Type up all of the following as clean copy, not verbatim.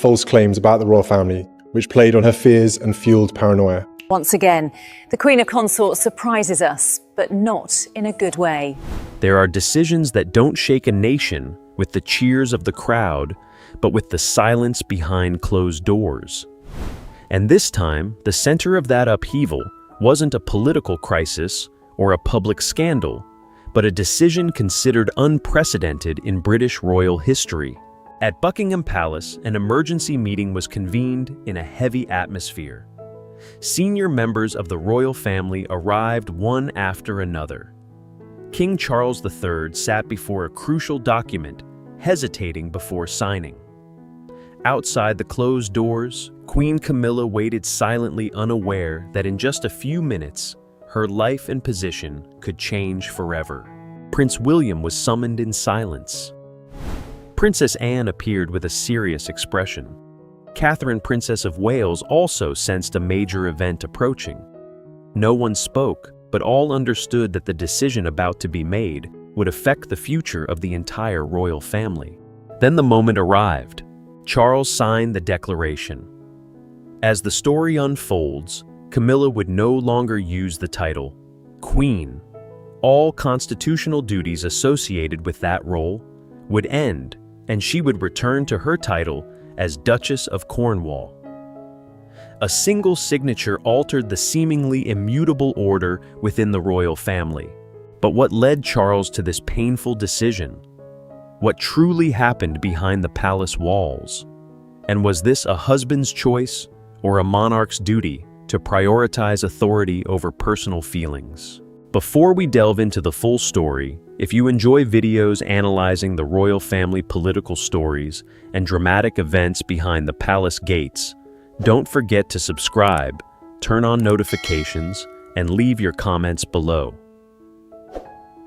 false claims about the royal family, which played on her fears and fueled paranoia. Once again, the Queen of Consorts surprises us, but not in a good way. There are decisions that don't shake a nation with the cheers of the crowd, but with the silence behind closed doors. And this time, the center of that upheaval wasn't a political crisis or a public scandal, but a decision considered unprecedented in British royal history. At Buckingham Palace, an emergency meeting was convened in a heavy atmosphere. Senior members of the royal family arrived one after another. King Charles III sat before a crucial document, hesitating before signing. Outside the closed doors, Queen Camilla waited silently, unaware that in just a few minutes, her life and position could change forever. Prince William was summoned in silence. Princess Anne appeared with a serious expression. Catherine, Princess of Wales, also sensed a major event approaching. No one spoke, but all understood that the decision about to be made would affect the future of the entire royal family. Then the moment arrived. Charles signed the declaration. As the story unfolds, Camilla would no longer use the title Queen. All constitutional duties associated with that role would end, and she would return to her title as Duchess of Cornwall. A single signature altered the seemingly immutable order within the royal family. But what led Charles to this painful decision? What truly happened behind the palace walls? And was this a husband's choice or a monarch's duty to prioritize authority over personal feelings? Before we delve into the full story, if you enjoy videos analyzing the royal family political stories and dramatic events behind the palace gates, don't forget to subscribe, turn on notifications, and leave your comments below.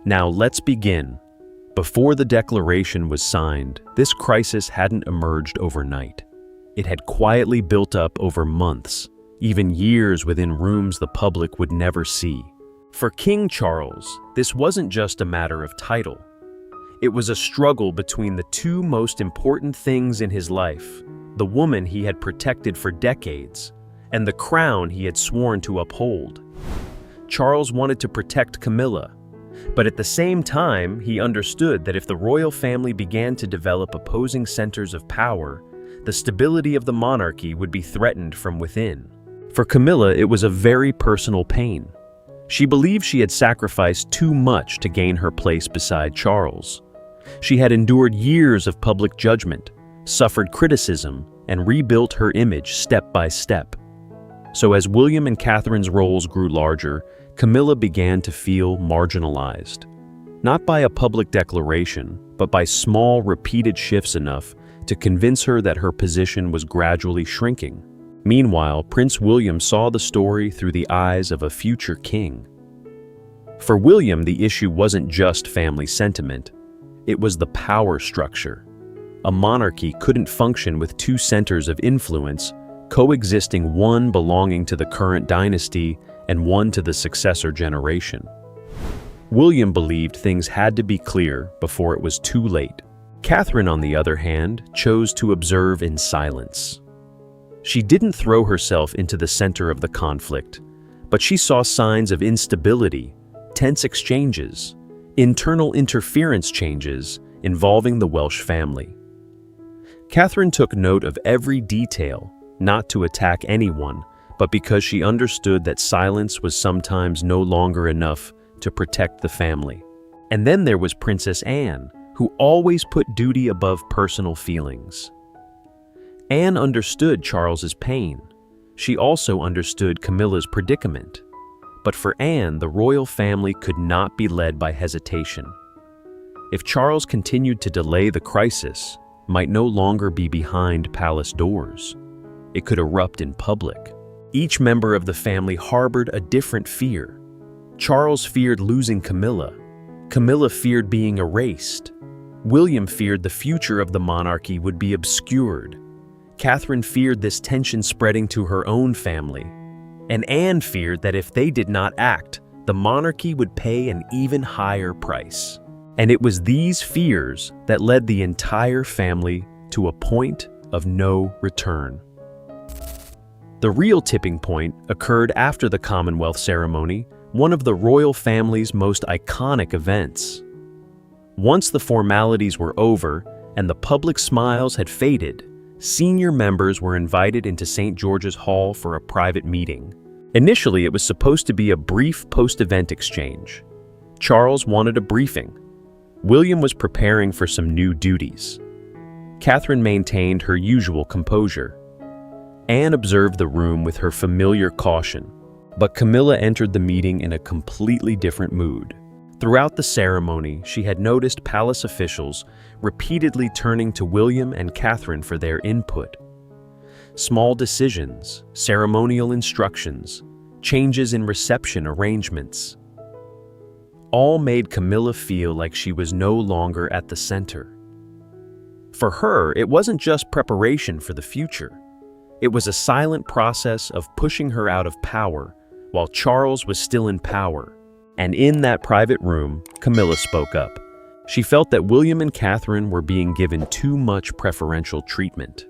Now let's begin. Before the declaration was signed, this crisis hadn't emerged overnight. It had quietly built up over months, even years within rooms the public would never see. For King Charles, this wasn't just a matter of title. It was a struggle between the two most important things in his life, the woman he had protected for decades, and the crown he had sworn to uphold. Charles wanted to protect Camilla, but at the same time, he understood that if the royal family began to develop opposing centers of power, the stability of the monarchy would be threatened from within. For Camilla, it was a very personal pain. She believed she had sacrificed too much to gain her place beside Charles. She had endured years of public judgment, suffered criticism, and rebuilt her image step by step. So as William and Catherine's roles grew larger, Camilla began to feel marginalized. Not by a public declaration, but by small, repeated shifts enough to convince her that her position was gradually shrinking. Meanwhile, Prince William saw the story through the eyes of a future king. For William, the issue wasn't just family sentiment. It was the power structure. A monarchy couldn't function with two centers of influence, coexisting, one belonging to the current dynasty and one to the successor generation. William believed things had to be clear before it was too late. Catherine, on the other hand, chose to observe in silence. She didn't throw herself into the center of the conflict, but she saw signs of instability, tense exchanges, internal interference changes involving the Welsh family. Catherine took note of every detail, not to attack anyone, but because she understood that silence was sometimes no longer enough to protect the family. And then there was Princess Anne, who always put duty above personal feelings. Anne understood Charles's pain. She also understood Camilla's predicament. But for Anne, the royal family could not be led by hesitation. If Charles continued to delay, the crisis might no longer be behind palace doors. It could erupt in public. Each member of the family harbored a different fear. Charles feared losing Camilla. Camilla feared being erased. William feared the future of the monarchy would be obscured. Catherine feared this tension spreading to her own family. And Anne feared that if they did not act, the monarchy would pay an even higher price. And it was these fears that led the entire family to a point of no return. The real tipping point occurred after the Commonwealth ceremony, one of the royal family's most iconic events. Once the formalities were over and the public smiles had faded, senior members were invited into St. George's Hall for a private meeting. Initially, it was supposed to be a brief post-event exchange. Charles wanted a briefing. William was preparing for some new duties. Catherine maintained her usual composure. Anne observed the room with her familiar caution, but Camilla entered the meeting in a completely different mood. Throughout the ceremony, she had noticed palace officials repeatedly turning to William and Catherine for their input. Small decisions, ceremonial instructions, changes in reception arrangements, all made Camilla feel like she was no longer at the center. For her, it wasn't just preparation for the future. It was a silent process of pushing her out of power while Charles was still in power. And in that private room, Camilla spoke up. She felt that William and Catherine were being given too much preferential treatment.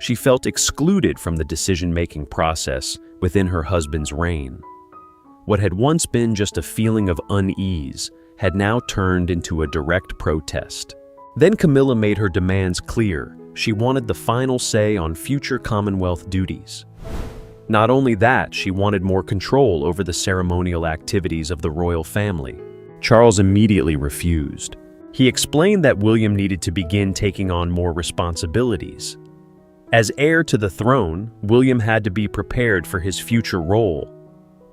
She felt excluded from the decision-making process within her husband's reign. What had once been just a feeling of unease had now turned into a direct protest. Then Camilla made her demands clear. She wanted the final say on future Commonwealth duties. Not only that, she wanted more control over the ceremonial activities of the royal family. Charles immediately refused. He explained that William needed to begin taking on more responsibilities. As heir to the throne, William had to be prepared for his future role.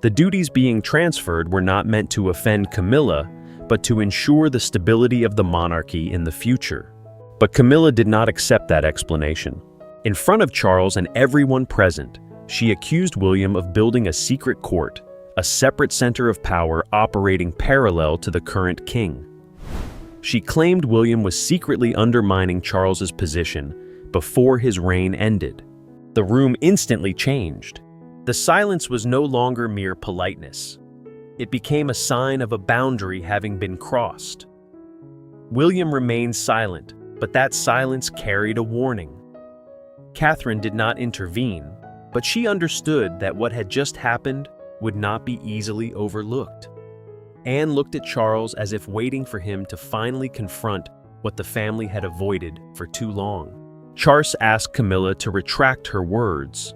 The duties being transferred were not meant to offend Camilla, but to ensure the stability of the monarchy in the future. But Camilla did not accept that explanation. In front of Charles and everyone present, she accused William of building a secret court, a separate center of power operating parallel to the current king. She claimed William was secretly undermining Charles's position before his reign ended. The room instantly changed. The silence was no longer mere politeness. It became a sign of a boundary having been crossed. William remained silent, but that silence carried a warning. Catherine did not intervene, but she understood that what had just happened would not be easily overlooked. Anne looked at Charles as if waiting for him to finally confront what the family had avoided for too long. Charles asked Camilla to retract her words.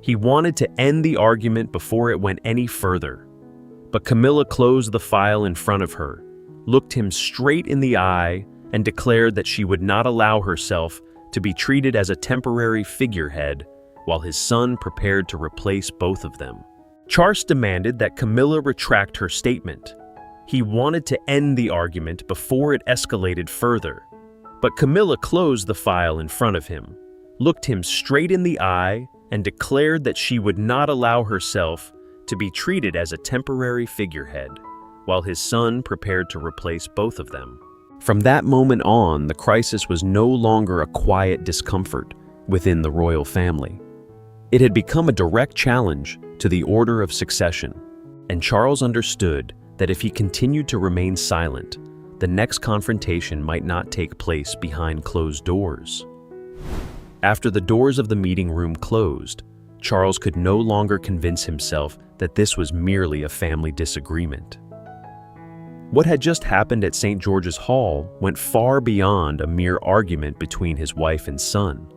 He wanted to end the argument before it went any further. But Camilla closed the file in front of her, looked him straight in the eye, and declared that she would not allow herself to be treated as a temporary figurehead while his son prepared to replace both of them. Charles demanded that Camilla retract her statement. He wanted to end the argument before it escalated further. But Camilla closed the file in front of him, looked him straight in the eye, and declared that she would not allow herself to be treated as a temporary figurehead, while his son prepared to replace both of them. From that moment on, the crisis was no longer a quiet discomfort within the royal family. It had become a direct challenge to the order of succession, and Charles understood that if he continued to remain silent, the next confrontation might not take place behind closed doors. After the doors of the meeting room closed, Charles could no longer convince himself that this was merely a family disagreement. What had just happened at St. George's Hall went far beyond a mere argument between his wife and son.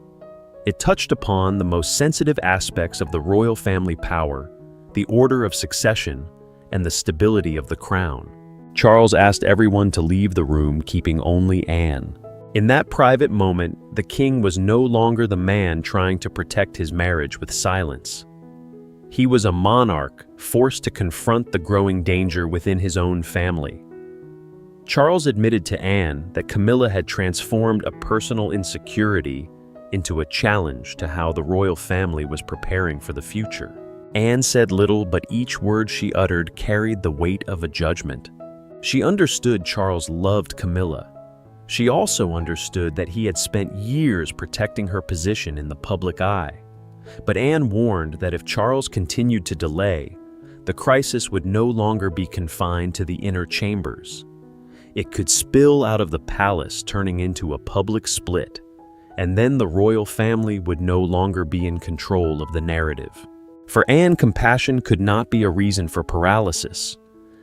It touched upon the most sensitive aspects of the royal family power, the order of succession, and the stability of the crown. Charles asked everyone to leave the room, keeping only Anne. In that private moment, the king was no longer the man trying to protect his marriage with silence. He was a monarch forced to confront the growing danger within his own family. Charles admitted to Anne that Camilla had transformed a personal insecurity into a challenge to how the royal family was preparing for the future. Anne said little, but each word she uttered carried the weight of a judgment. She understood Charles loved Camilla. She also understood that he had spent years protecting her position in the public eye. But Anne warned that if Charles continued to delay, the crisis would no longer be confined to the inner chambers. It could spill out of the palace, turning into a public split, and then the royal family would no longer be in control of the narrative. For Anne, compassion could not be a reason for paralysis.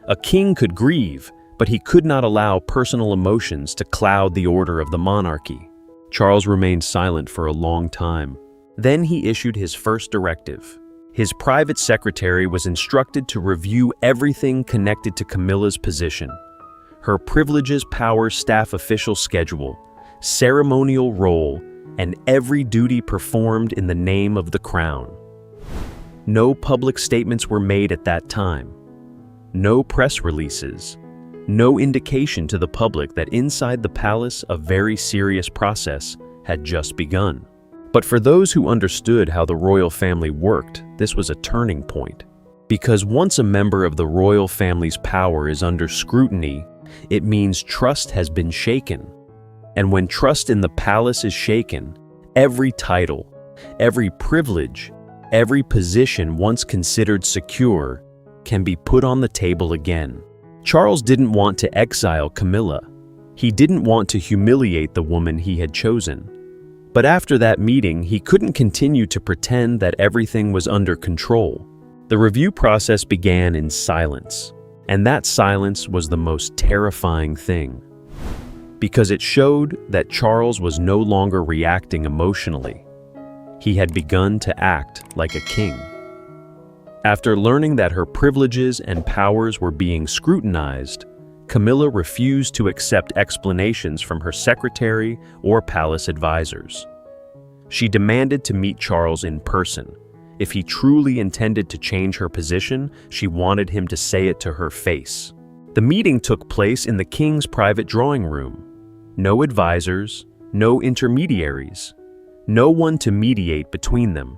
A king could grieve, but he could not allow personal emotions to cloud the order of the monarchy. Charles remained silent for a long time. Then he issued his first directive. His private secretary was instructed to review everything connected to Camilla's position: her privileges, powers, staff official schedule, ceremonial role, and every duty performed in the name of the crown. No public statements were made at that time. No press releases. No indication to the public that inside the palace a very serious process had just begun. But for those who understood how the royal family worked, this was a turning point. Because once a member of the royal family's power is under scrutiny, it means trust has been shaken. And when trust in the palace is shaken, every title, every privilege, every position once considered secure can be put on the table again. Charles didn't want to exile Camilla. He didn't want to humiliate the woman he had chosen. But after that meeting, he couldn't continue to pretend that everything was under control. The review process began in silence, and that silence was the most terrifying thing, because it showed that Charles was no longer reacting emotionally. He had begun to act like a king. After learning that her privileges and powers were being scrutinized, Camilla refused to accept explanations from her secretary or palace advisors. She demanded to meet Charles in person. If he truly intended to change her position, she wanted him to say it to her face. The meeting took place in the king's private drawing room. No advisors, no intermediaries, no one to mediate between them.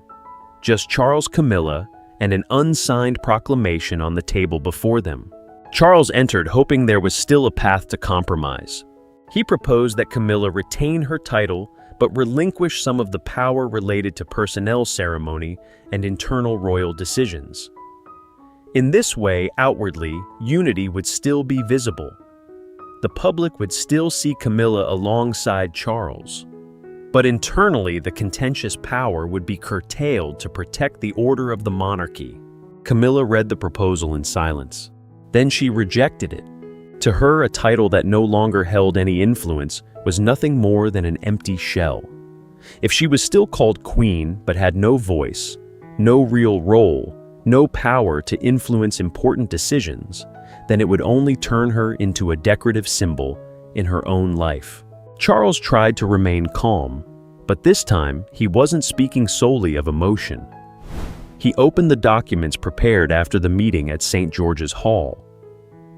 Just Charles, Camilla, and an unsigned proclamation on the table before them. Charles entered, hoping there was still a path to compromise. He proposed that Camilla retain her title but relinquish some of the power related to personnel ceremony and internal royal decisions. In this way, outwardly, unity would still be visible. The public would still see Camilla alongside Charles. But internally, the contentious power would be curtailed to protect the order of the monarchy. Camilla read the proposal in silence. Then she rejected it. To her, a title that no longer held any influence was nothing more than an empty shell. If she was still called queen but had no voice, no real role, no power to influence important decisions, then it would only turn her into a decorative symbol in her own life. Charles tried to remain calm, but this time he wasn't speaking solely of emotion. He opened the documents prepared after the meeting at St. George's Hall.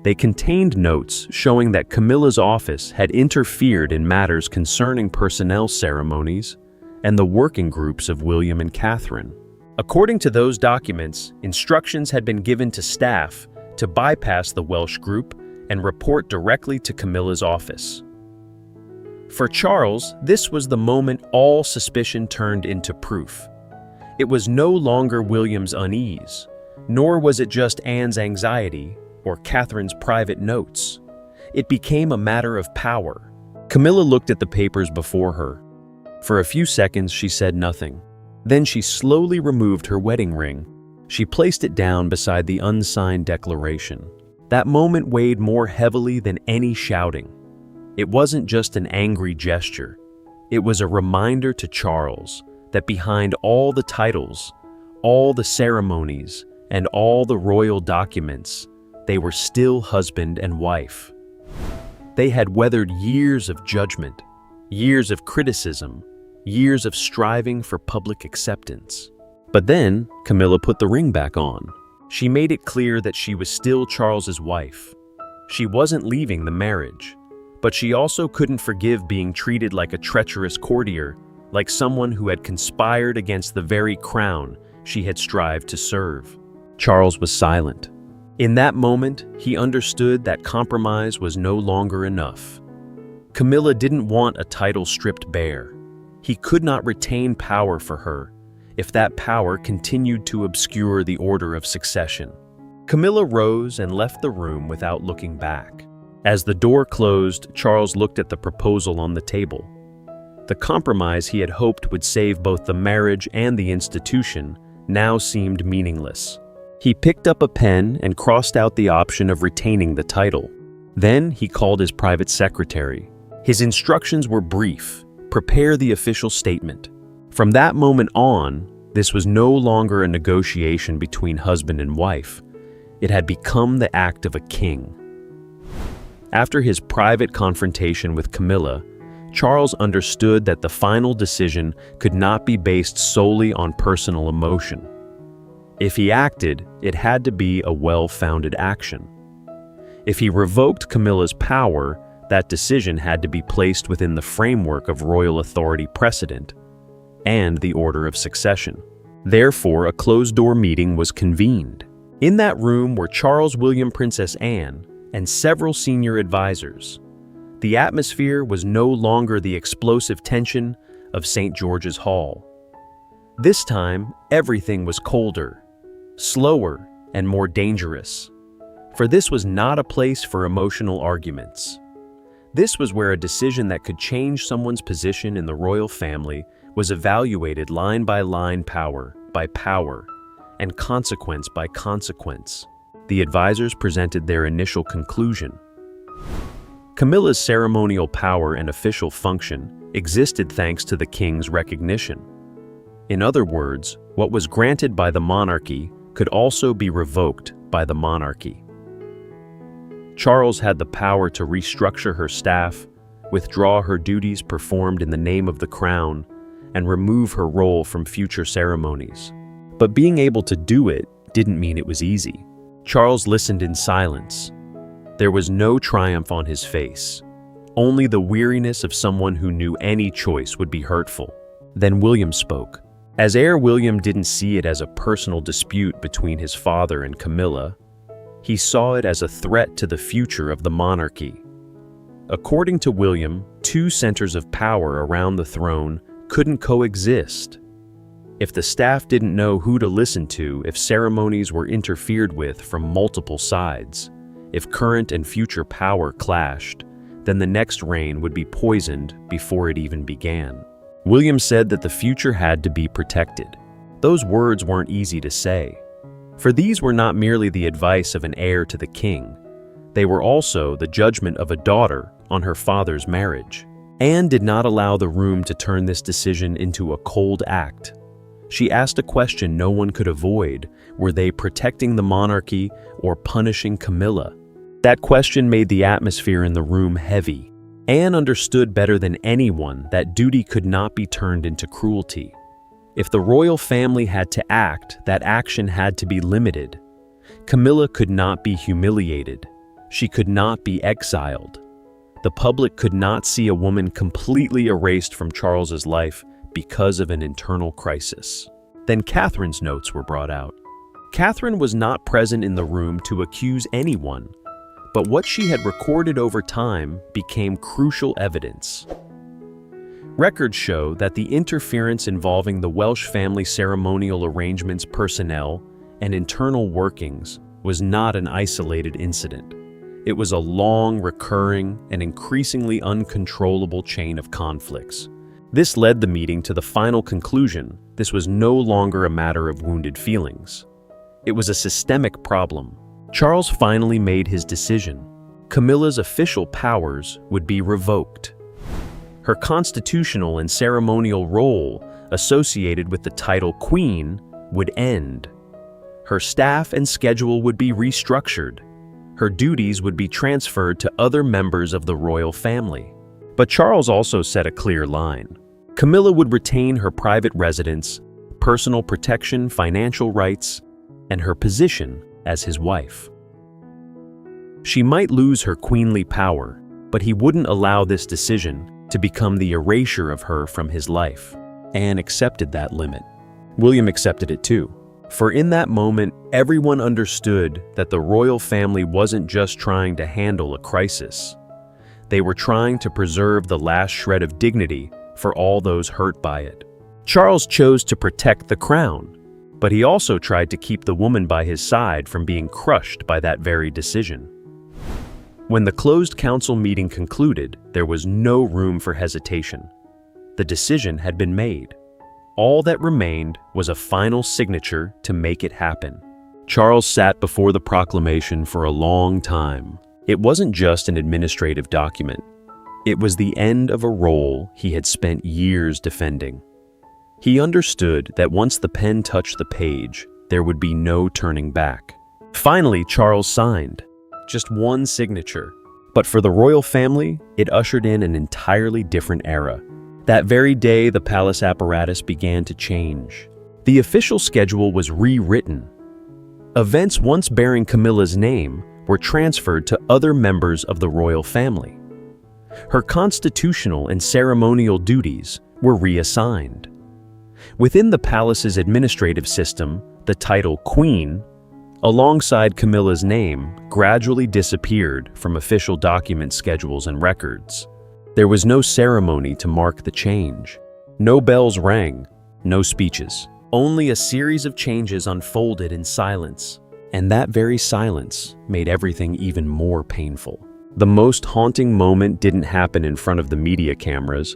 They contained notes showing that Camilla's office had interfered in matters concerning personnel ceremonies and the working groups of William and Catherine. According to those documents, instructions had been given to staff to bypass the Welsh group and report directly to Camilla's office. For Charles, this was the moment all suspicion turned into proof. It was no longer William's unease, nor was it just Anne's anxiety or Catherine's private notes. It became a matter of power. Camilla looked at the papers before her. For a few seconds, she said nothing. Then she slowly removed her wedding ring. She placed it down beside the unsigned declaration. That moment weighed more heavily than any shouting. It wasn't just an angry gesture. It was a reminder to Charles that behind all the titles, all the ceremonies, and all the royal documents, they were still husband and wife. They had weathered years of judgment, years of criticism, years of striving for public acceptance. But then, Camilla put the ring back on. She made it clear that she was still Charles's wife. She wasn't leaving the marriage, but she also couldn't forgive being treated like a treacherous courtier, like someone who had conspired against the very crown she had strived to serve. Charles was silent. In that moment, he understood that compromise was no longer enough. Camilla didn't want a title stripped bare. He could not retain power for her if that power continued to obscure the order of succession. Camilla rose and left the room without looking back. As the door closed, Charles looked at the proposal on the table. The compromise he had hoped would save both the marriage and the institution now seemed meaningless. He picked up a pen and crossed out the option of retaining the title. Then he called his private secretary. His instructions were brief: prepare the official statement. From that moment on, this was no longer a negotiation between husband and wife. It had become the act of a king. After his private confrontation with Camilla, Charles understood that the final decision could not be based solely on personal emotion. If he acted, it had to be a well-founded action. If he revoked Camilla's power, that decision had to be placed within the framework of royal authority precedent and the order of succession. Therefore, a closed-door meeting was convened. In that room were Charles William, Princess Anne, and several senior advisors. The atmosphere was no longer the explosive tension of St. George's Hall. This time, everything was colder, slower, and more dangerous. For this was not a place for emotional arguments. This was where a decision that could change someone's position in the royal family was evaluated line by line, power by power, and consequence by consequence. The advisors presented their initial conclusion. Camilla's ceremonial power and official function existed thanks to the king's recognition. In other words, what was granted by the monarchy could also be revoked by the monarchy. Charles had the power to restructure her staff, withdraw her duties performed in the name of the crown, and remove her role from future ceremonies. But being able to do it didn't mean it was easy. Charles listened in silence. There was no triumph on his face, only the weariness of someone who knew any choice would be hurtful. Then William spoke. As heir, William didn't see it as a personal dispute between his father and Camilla. He saw it as a threat to the future of the monarchy. According to William, two centers of power around the throne couldn't coexist. If the staff didn't know who to listen to, if ceremonies were interfered with from multiple sides, if current and future power clashed, then the next reign would be poisoned before it even began. William said that the future had to be protected. Those words weren't easy to say, for these were not merely the advice of an heir to the king. They were also the judgment of a daughter on her father's marriage. Anne did not allow the room to turn this decision into a cold act. She asked a question no one could avoid: were they protecting the monarchy or punishing Camilla? That question made the atmosphere in the room heavy. Anne understood better than anyone that duty could not be turned into cruelty. If the royal family had to act, that action had to be limited. Camilla could not be humiliated. She could not be exiled. The public could not see a woman completely erased from Charles's life because of an internal crisis. Then Catherine's notes were brought out. Catherine was not present in the room to accuse anyone, but what she had recorded over time became crucial evidence. Records show that the interference involving the Welsh family ceremonial arrangements, personnel, and internal workings was not an isolated incident. It was a long, recurring, and increasingly uncontrollable chain of conflicts. This led the meeting to the final conclusion: this was no longer a matter of wounded feelings. It was a systemic problem. Charles finally made his decision. Camilla's official powers would be revoked. Her constitutional and ceremonial role associated with the title Queen would end. Her staff and schedule would be restructured. Her duties would be transferred to other members of the royal family. But Charles also set a clear line. Camilla would retain her private residence, personal protection, financial rights, and her position as his wife. She might lose her queenly power, but he wouldn't allow this decision to become the erasure of her from his life. Anne accepted that limit. William accepted it too. For in that moment, everyone understood that the royal family wasn't just trying to handle a crisis. They were trying to preserve the last shred of dignity for all those hurt by it. Charles chose to protect the crown, but he also tried to keep the woman by his side from being crushed by that very decision. When the closed council meeting concluded, there was no room for hesitation. The decision had been made. All that remained was a final signature to make it happen. Charles sat before the proclamation for a long time. It wasn't just an administrative document. It was the end of a role he had spent years defending. He understood that once the pen touched the page, there would be no turning back. Finally, Charles signed. Just one signature. But for the royal family, it ushered in an entirely different era. That very day, the palace apparatus began to change. The official schedule was rewritten. Events once bearing Camilla's name were transferred to other members of the royal family. Her constitutional and ceremonial duties were reassigned. Within the palace's administrative system, the title Queen, alongside Camilla's name, gradually disappeared from official document schedules and records. There was no ceremony to mark the change. No bells rang, no speeches. Only a series of changes unfolded in silence, and that very silence made everything even more painful. The most haunting moment didn't happen in front of the media cameras,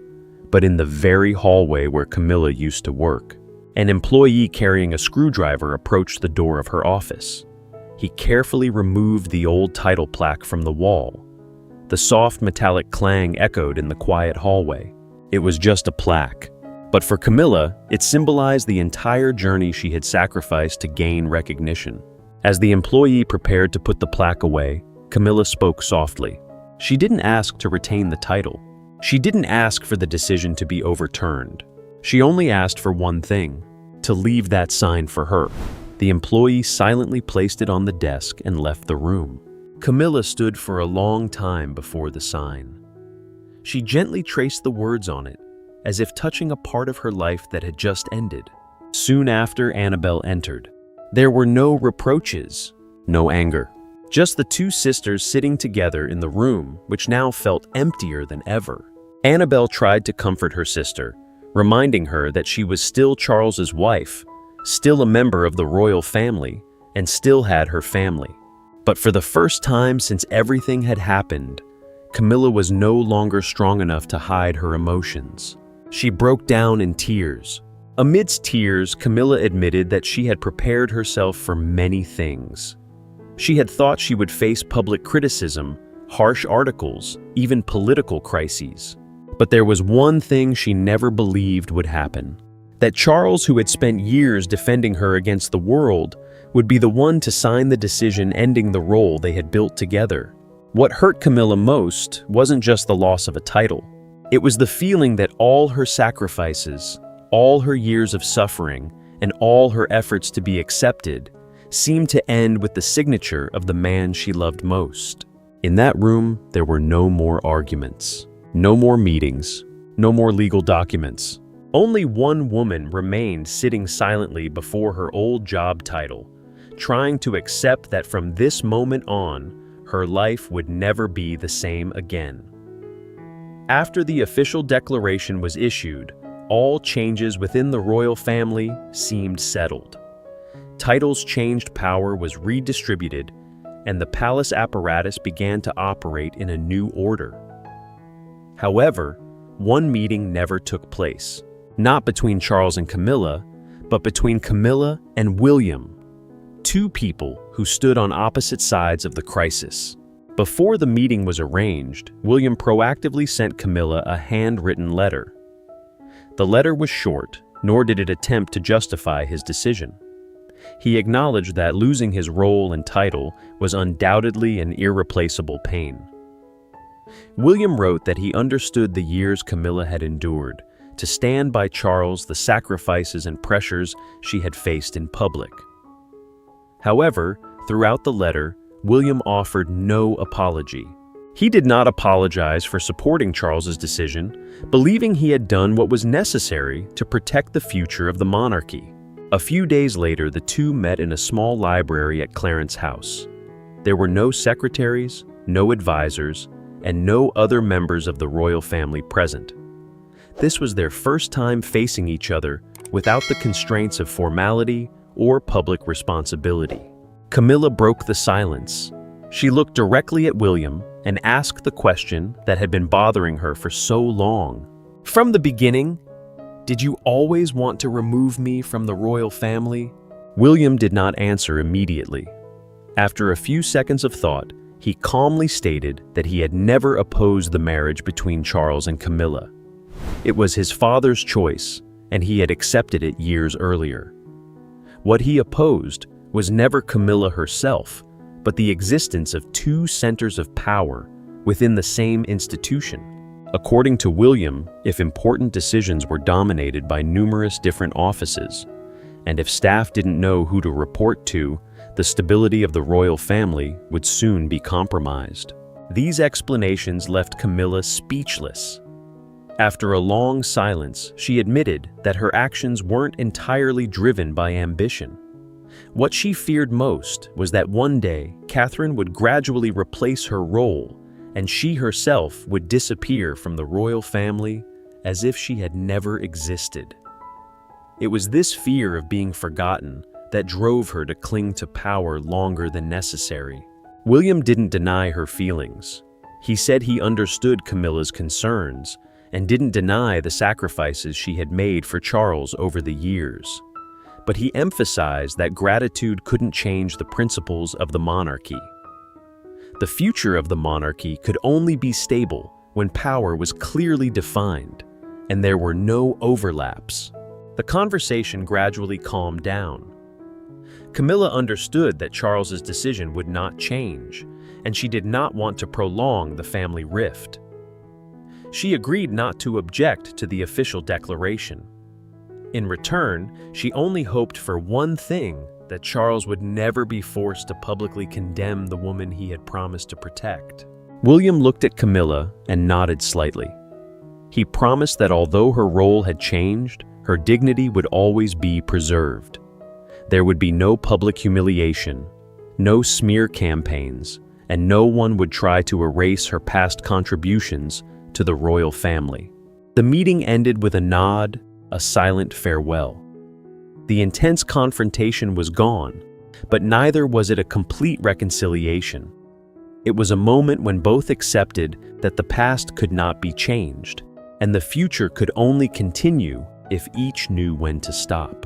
but in the very hallway where Camilla used to work. An employee carrying a screwdriver approached the door of her office. He carefully removed the old title plaque from the wall. The soft metallic clang echoed in the quiet hallway. It was just a plaque, but for Camilla, it symbolized the entire journey she had sacrificed to gain recognition. As the employee prepared to put the plaque away, Camilla spoke softly. She didn't ask to retain the title. She didn't ask for the decision to be overturned. She only asked for one thing: to leave that sign for her. The employee silently placed it on the desk and left the room. Camilla stood for a long time before the sign. She gently traced the words on it, as if touching a part of her life that had just ended. Soon after, Annabelle entered. There were no reproaches, no anger. Just the two sisters sitting together in the room, which now felt emptier than ever. Annabelle tried to comfort her sister, reminding her that she was still Charles's wife, still a member of the royal family, and still had her family. But for the first time since everything had happened, Camilla was no longer strong enough to hide her emotions. She broke down in tears. Amidst tears, Camilla admitted that she had prepared herself for many things. She had thought she would face public criticism, harsh articles, even political crises. But there was one thing she never believed would happen: that Charles, who had spent years defending her against the world, would be the one to sign the decision ending the role they had built together. What hurt Camilla most wasn't just the loss of a title. It was the feeling that all her sacrifices, all her years of suffering, and all her efforts to be accepted seemed to end with the signature of the man she loved most. In that room, there were no more arguments, no more meetings, no more legal documents. Only one woman remained sitting silently before her old job title, trying to accept that from this moment on, her life would never be the same again. After the official declaration was issued, all changes within the royal family seemed settled. Titles changed, power was redistributed, and the palace apparatus began to operate in a new order. However, one meeting never took place, not between Charles and Camilla, but between Camilla and William, two people who stood on opposite sides of the crisis. Before the meeting was arranged, William proactively sent Camilla a handwritten letter. The letter was short, nor did it attempt to justify his decision. He acknowledged that losing his role and title was undoubtedly an irreplaceable pain. William wrote that he understood the years Camilla had endured, to stand by Charles the sacrifices and pressures she had faced in public. However, throughout the letter, William offered no apology. He did not apologize for supporting Charles's decision, believing he had done what was necessary to protect the future of the monarchy. A few days later, the two met in a small library at Clarence House. There were no secretaries, no advisors, and no other members of the royal family present. This was their first time facing each other without the constraints of formality or public responsibility. Camilla broke the silence. She looked directly at William and asked the question that had been bothering her for so long. From the beginning, did you always want to remove me from the royal family? William did not answer immediately. After a few seconds of thought, he calmly stated that he had never opposed the marriage between Charles and Camilla. It was his father's choice, and he had accepted it years earlier. What he opposed was never Camilla herself, but the existence of two centers of power within the same institution. According to William, if important decisions were dominated by numerous different offices, and if staff didn't know who to report to, the stability of the royal family would soon be compromised. These explanations left Camilla speechless. After a long silence, she admitted that her actions weren't entirely driven by ambition. What she feared most was that one day, Catherine would gradually replace her role, and she herself would disappear from the royal family as if she had never existed. It was this fear of being forgotten that drove her to cling to power longer than necessary. William didn't deny her feelings. He said he understood Camilla's concerns and didn't deny the sacrifices she had made for Charles over the years. But he emphasized that gratitude couldn't change the principles of the monarchy. The future of the monarchy could only be stable when power was clearly defined and there were no overlaps. The conversation gradually calmed down. Camilla understood that Charles's decision would not change, and she did not want to prolong the family rift. She agreed not to object to the official declaration. In return, she only hoped for one thing: that Charles would never be forced to publicly condemn the woman he had promised to protect. William looked at Camilla and nodded slightly. He promised that although her role had changed, her dignity would always be preserved. There would be no public humiliation, no smear campaigns, and no one would try to erase her past contributions to the royal family. The meeting ended with a nod, a silent farewell. The intense confrontation was gone, but neither was it a complete reconciliation. It was a moment when both accepted that the past could not be changed, and the future could only continue if each knew when to stop.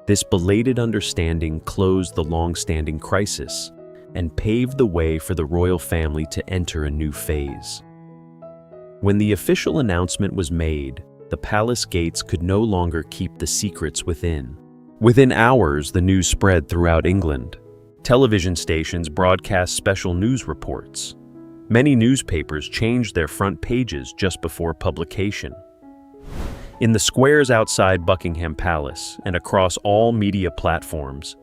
This belated understanding closed the long-standing crisis and paved the way for the royal family to enter a new phase. When the official announcement was made, the palace gates could no longer keep the secrets within. Within hours, the news spread throughout England. Television stations broadcast special news reports. Many newspapers changed their front pages just before publication. In the squares outside Buckingham Palace and across all media platforms,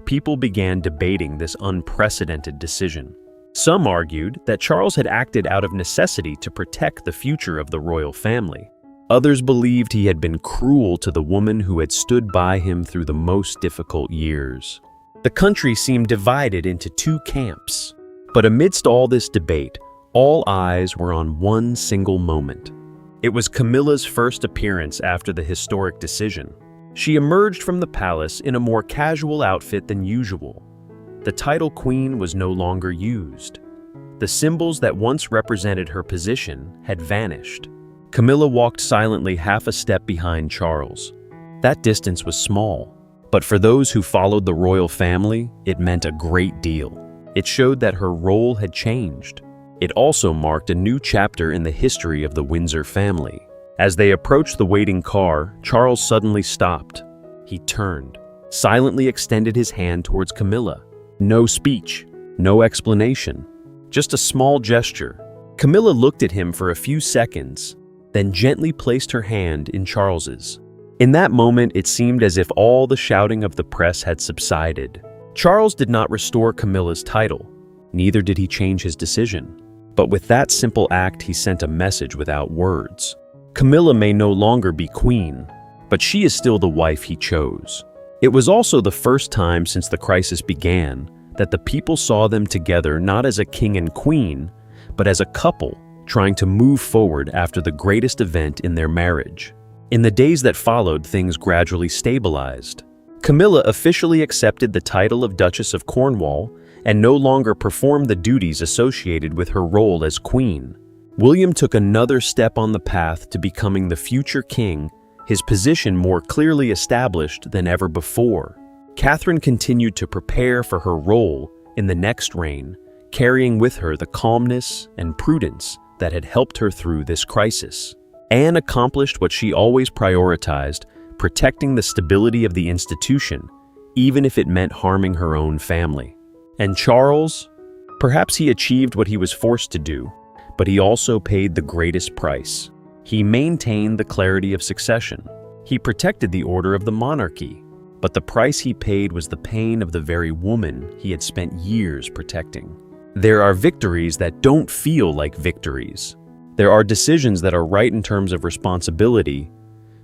people began debating this unprecedented decision. Some argued that Charles had acted out of necessity to protect the future of the royal family. Others believed he had been cruel to the woman who had stood by him through the most difficult years. The country seemed divided into two camps. But amidst all this debate, all eyes were on one single moment. It was Camilla's first appearance after the historic decision. She emerged from the palace in a more casual outfit than usual. The title queen was no longer used. The symbols that once represented her position had vanished. Camilla walked silently half a step behind Charles. That distance was small, but for those who followed the royal family, it meant a great deal. It showed that her role had changed. It also marked a new chapter in the history of the Windsor family. As they approached the waiting car, Charles suddenly stopped. He turned, silently extended his hand towards Camilla. No speech, no explanation, just a small gesture. Camilla looked at him for a few seconds, then gently placed her hand in Charles's. In that moment, it seemed as if all the shouting of the press had subsided. Charles did not restore Camilla's title, neither did he change his decision. But with that simple act, he sent a message without words. Camilla may no longer be queen, but she is still the wife he chose. It was also the first time since the crisis began that the people saw them together not as a king and queen, but as a couple trying to move forward after the greatest event in their marriage. In the days that followed, things gradually stabilized. Camilla officially accepted the title of Duchess of Cornwall and no longer performed the duties associated with her role as queen. William took another step on the path to becoming the future king, his position more clearly established than ever before. Catherine continued to prepare for her role in the next reign, carrying with her the calmness and prudence that had helped her through this crisis. Anne accomplished what she always prioritized, protecting the stability of the institution, even if it meant harming her own family. And Charles? Perhaps he achieved what he was forced to do, but he also paid the greatest price. He maintained the clarity of succession. He protected the order of the monarchy, but the price he paid was the pain of the very woman he had spent years protecting. There are victories that don't feel like victories. There are decisions that are right in terms of responsibility,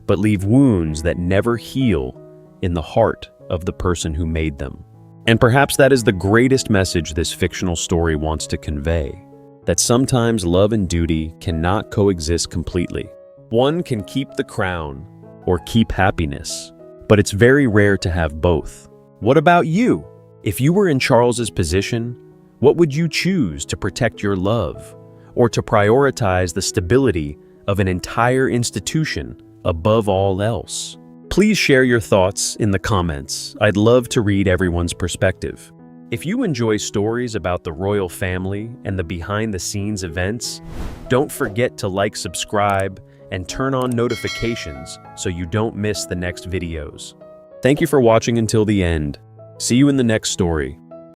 but leave wounds that never heal in the heart of the person who made them. And perhaps that is the greatest message this fictional story wants to convey, that sometimes love and duty cannot coexist completely. One can keep the crown or keep happiness, but it's very rare to have both. What about you? If you were in Charles's position, what would you choose to protect your love, or to prioritize the stability of an entire institution above all else? Please share your thoughts in the comments. I'd love to read everyone's perspective. If you enjoy stories about the royal family and the behind-the-scenes events, don't forget to like, subscribe, and turn on notifications so you don't miss the next videos. Thank you for watching until the end. See you in the next story.